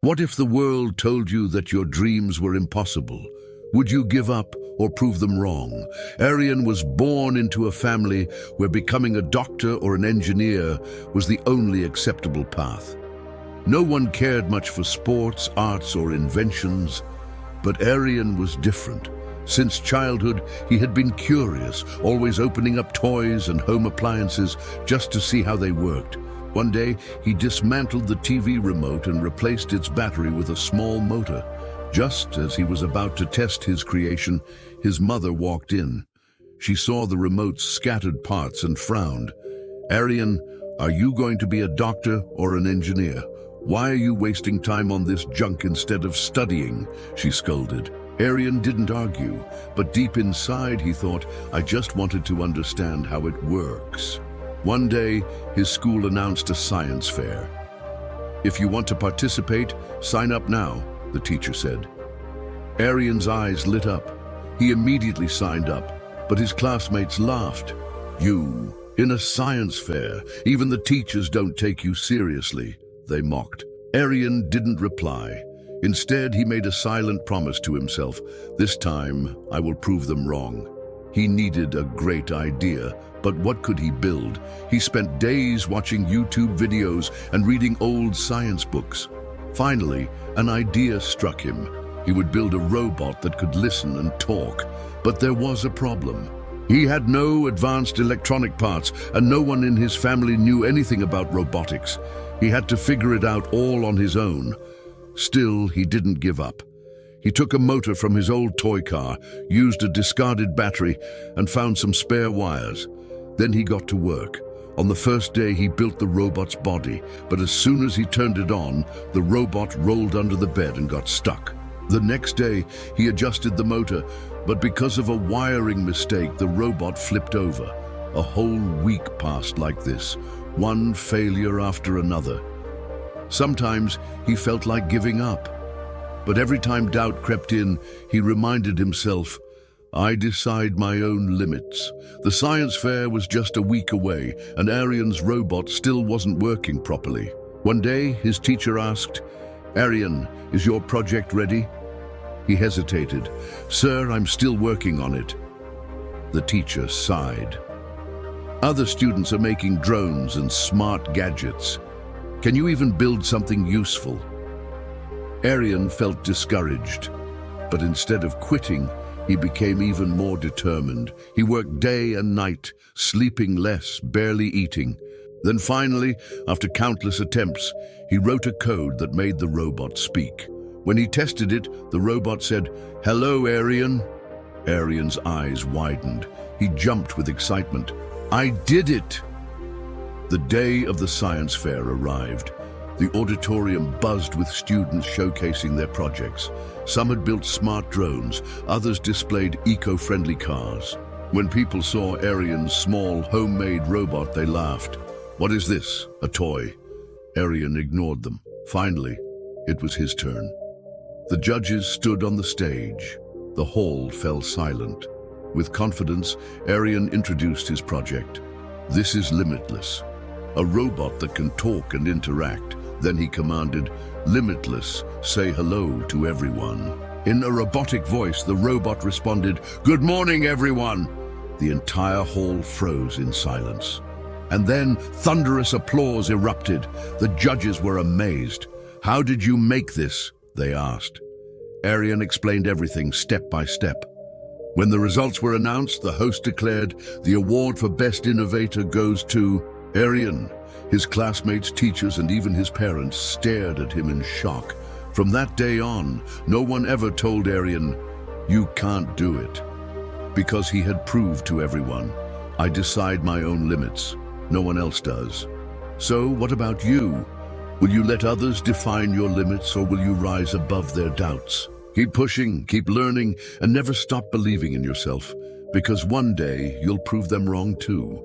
What if the world told you that your dreams were impossible? Would you give up or prove them wrong? Arian was born into a family where becoming a doctor or an engineer was the only acceptable path. No one cared much for sports, arts, or inventions, but Arian was different. Since childhood, he had been curious, always opening up toys and home appliances just to see how they worked. One day, he dismantled the TV remote and replaced its battery with a small motor. Just as he was about to test his creation, his mother walked in. She saw the remote's scattered parts and frowned. "Arian, are you going to be a doctor or an engineer? Why are you wasting time on this junk instead of studying?" she scolded. Arian didn't argue, but deep inside he thought, "I just wanted to understand how it works." One day, his school announced a science fair. "If you want to participate, sign up now," the teacher said. Arian's eyes lit up. He immediately signed up, but his classmates laughed. "You, in a science fair, even the teachers don't take you seriously," they mocked. Arian didn't reply. Instead, he made a silent promise to himself. "This time, I will prove them wrong." He needed a great idea, but what could he build? He spent days watching YouTube videos and reading old science books. Finally, an idea struck him. He would build a robot that could listen and talk. But there was a problem. He had no advanced electronic parts, and no one in his family knew anything about robotics. He had to figure it out all on his own. Still, he didn't give up. He took a motor from his old toy car, used a discarded battery, and found some spare wires. Then he got to work. On the first day, he built the robot's body, but as soon as he turned it on, the robot rolled under the bed and got stuck. The next day, he adjusted the motor, but because of a wiring mistake, the robot flipped over. A whole week passed like this, one failure after another. Sometimes he felt like giving up. But every time doubt crept in, he reminded himself, "I decide my own limits." The science fair was just a week away, and Arian's robot still wasn't working properly. One day, his teacher asked, "Arian, is your project ready?" He hesitated. "Sir, I'm still working on it." The teacher sighed. "Other students are making drones and smart gadgets. Can you even build something useful?" Arian felt discouraged, but instead of quitting, he became even more determined. He worked day and night, sleeping less, barely eating. Then finally, after countless attempts, he wrote a code that made the robot speak. When he tested it, the robot said, "Hello, Arian." Arian's eyes widened. He jumped with excitement. "I did it!" The day of the science fair arrived. The auditorium buzzed with students showcasing their projects. Some had built smart drones, others displayed eco-friendly cars. When people saw Arian's small, homemade robot, they laughed. "What is this? A toy?" Arian ignored them. Finally, it was his turn. The judges stood on the stage. The hall fell silent. With confidence, Arian introduced his project. "This is Limitless, a robot that can talk and interact." Then he commanded, "Limitless, say hello to everyone." In a robotic voice, the robot responded, "Good morning, everyone." The entire hall froze in silence. And then thunderous applause erupted. The judges were amazed. "How did you make this?" they asked. Arian explained everything step by step. When the results were announced, the host declared, "The award for Best Innovator goes to Arian." His classmates, teachers, and even his parents stared at him in shock. From that day on, no one ever told Arian, "You can't do it," because he had proved to everyone, "I decide my own limits. No one else does." So what about you? Will you let others define your limits, or will you rise above their doubts? Keep pushing, keep learning, and never stop believing in yourself, because one day you'll prove them wrong too.